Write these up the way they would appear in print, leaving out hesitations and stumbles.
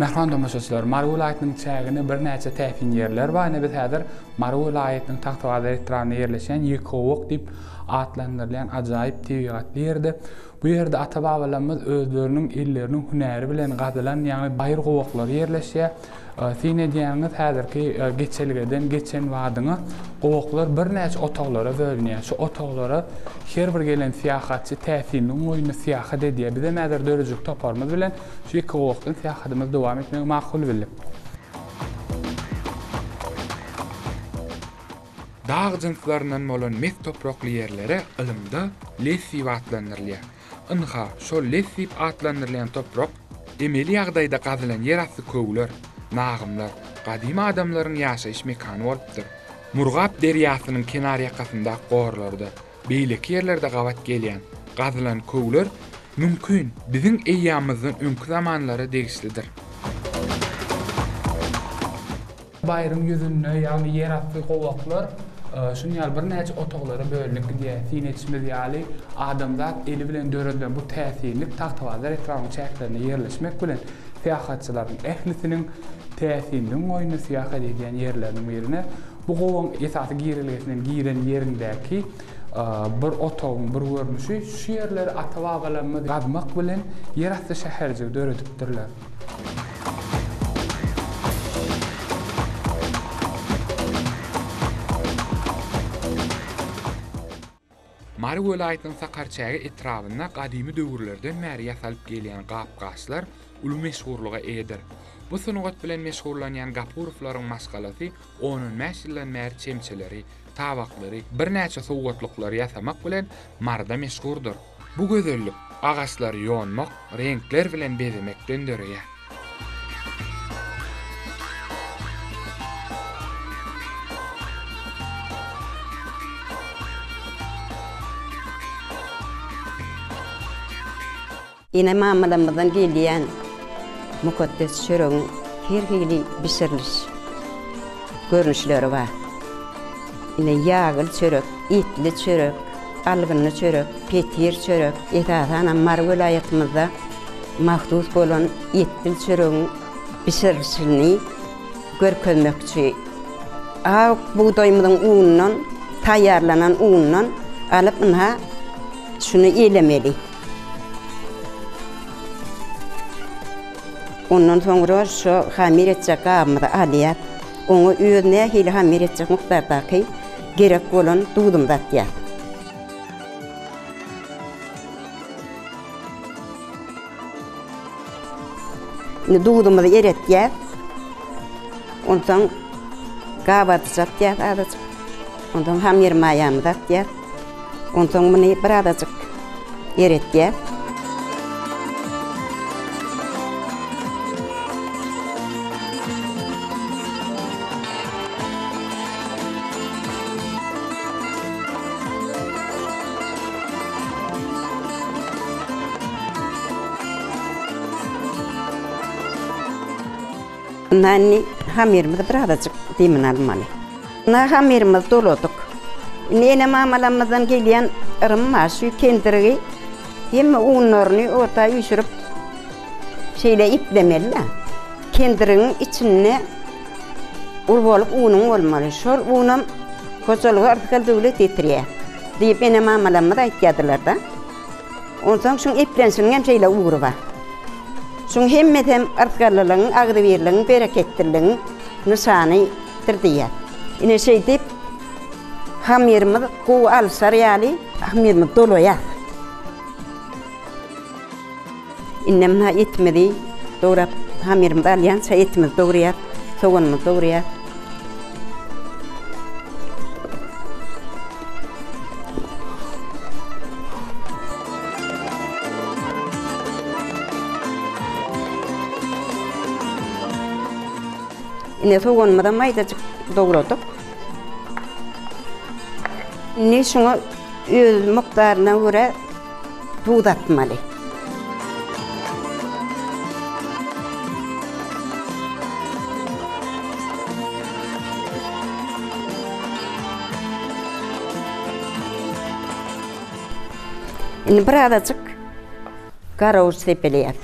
Mehman tamaşaçylar, Marw vilayatynyň çägine bir näçe täfin ýerler bar. Biz häzir Marw vilayatynyň Tahtawazar etrafynda ýerleşen Ýekowok diýip atlandyrylan ajaýyp tebigatly ýerde. Bu ýerde ata-babalarymyz özleriniň elleriniň hünäri bilen gazylan, ýani baýır gowoklar ýerleşýär. Sine diýäňiz häzirki geçelgeden geçen wadyňa gowoklar bir näçe otaglara bölünýär. Şu otaglara her bir gelen siýahatçy täsiriniň oýuny siýahat edýär. Bize näder dörejik toparmyz bilen şu iki gowokdan siýahatymyz dowam etmek makul bilip. Dağ jynslaryndan bolan mes toprakly ýerlere ilmde lesiw atlandyrylýar. Ynha şol lesiw atlandyrylýan toprak emeli ýagdaýda gazylan ýerasty köwler, nagymlar, gadim adamlaryň ýaşaýyş mekany bolupdyr. Murgap derýasynyň kenar ýakasynda gorlarda, beýleki ýerlerde gawat gelýän gazylan köwler mümkin biziň eýýamyzyň öňkü zamanlara degişlidir. Baýryň ýüzünde ýani ýerasty gowaklar şunýal bir näçe otaglara bölünip gidýär. Tiňetişimiz ýaly adamzat eli bilen döredilen bu täsirlik Tahtawazar etrafynyň çäklerine ýerleşmek bilen siýahatçylaryň ählisiniň täsiriniň oýuny siýahat edýän ýerleriň birine bu gowun esasy girilgesinden giren ýerindäki bir otagyň bir görnüşi şu ýerleri ata-babalarymyz gazmak bilen ýerasty şäherje döredipdirler. Marw vilayatynyň Sakarçäge etrafynda gadymy döwürlerden bäri ýasalyp gelýän gapgaçlar uly meşhurlyga eýdir. Bu sunugat bilen meşhurlanýan Gapurowlaryň maşgalasy onun mäşillen mer çemçeleri, tabaklary, bir näçe sowgatlyklar ýasamak bilen marda meşhurdur. Bu gözellik agaçlary ýonmak, renkler bilen bezemekden dörýär. Ine mamalarymyzdan gelýän mukaddes çöregiň herhili bişiriliş görnüşleri bar. Ine ýagyl çörek, etli çörek, algynly çörek, petir çörek. Esasan Marw vilayatymyzda mahdus bolan etli çöregiň bişirilişini görkezmekçi. Buğdaýymyzyň unundan, taýýarlanan unundan alyp ynha şunu eýlemeli. Ondan sonra şu hamir etjek gabymyzy alýar. Onu özüne hili hamir etjek mukdardaky gerek bolan dudum datýar. Dudumyzy eretýär. Ondan gabat zatýar adaç. Ondan hamir maýamy datýar. Ondan muny bir adaçyk eretýär. Nani hamirimiz bir adaçyk dimin almaly. Na hamirimiz doladyk. Nene mamalarymyzdan gelýän ırym maşy kendirigi hemme unlaryny orta ýüşürip şeýle iplemeli. Kendirigiň içine ul bolup unuň bolmaly. Şol unam koçalygy artykal döwlet etdirýär. Diýip ene mamalarymyz aýtýardylar da. Ondan şoň iplenşiniň hem şeýle uğry bar. Şoň hemmeten artgalylygyň, agdybirligiň, bereketdiligiň nysanydyr diýär. Ine şeý diýip hamirimiz gowy alsar ýaly hamirimiz dolaýar. Innemna etmedi, dograp hamirimiz alýan, etimiz dogrýar, soğanymyz dogrýar. Ine soğanmadan maydacık doğradık. Ne şuna öz miktarına göre tuz atmalı. Şimdi birazcık karavuz sepeleyelim.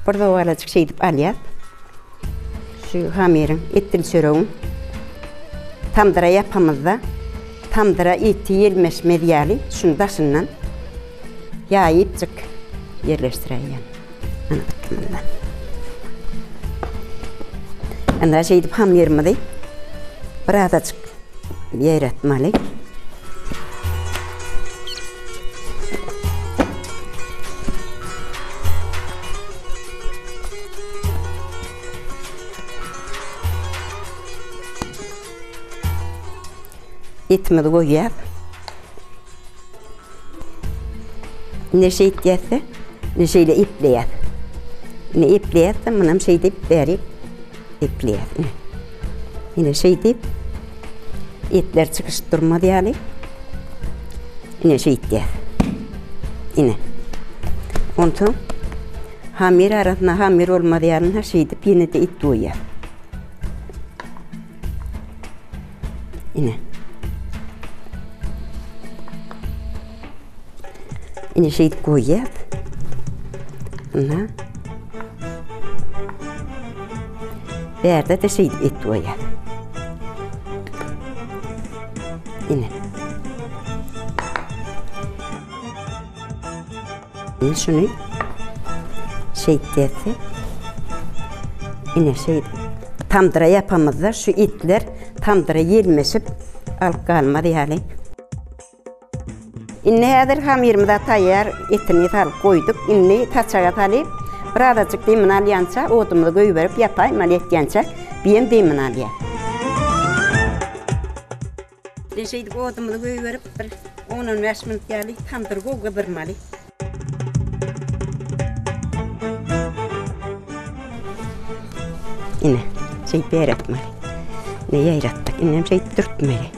Burada o aracık şey edip alayım. Şu hamirin ettil sürüğün tamdıra yapamızda tamdıra eti yelmeşme diyali şunu daşından yayıp çık yerleştireyim. Anda şey edip hamirimi de birazcık yeretmeli. Etimi de koyuyor. Ne şey ihtiyatsa, ne şeyle ipliyor. Ne ipliyorsa, bunun şey deyip verip ipliyor. Yine şey deyip etler çıkıştırma diyelim. Yine şey ihtiyar. Yine. Ondan hamir arasında hamir olmadı yarın her şey deyip yine de et koyuyor. Yine. Yine şey koyuyor. Ona. Bir yerde de şey et koyuyor. Yine. Yine şunu şey derse. Yine şey tamdıra yapamazlar. Şu etler tamdıra yelmeşip alıp kalmadı yani. İnne adır hamirimiz tayar etini alıp koyduk. İnne taçağa alıp birazcık demin alyança odumuzu koyuverip yapayım etkençe ben demin alayım. Şeydik odumuzu koyuverip 10-15 minut geldik tamdırga kıvırmalı. Yine şey beretmeli. Ne yayrattık, yine şey dürtmeli.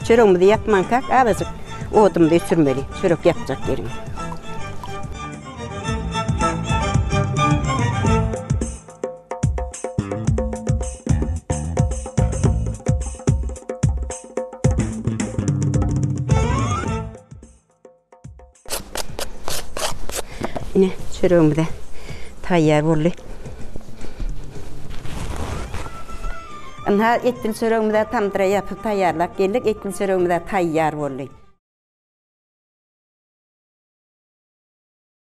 Çörüğümüzü yapman kalk, azıcık odumuzu sürmeli. Çörük yapacak yerim. Yine çörüğümü de tayyar oldu. Ettil çörüğümü de tamdıra yapıp tayyarlap geldik. Ettil çörüğümü de tayyar oldu.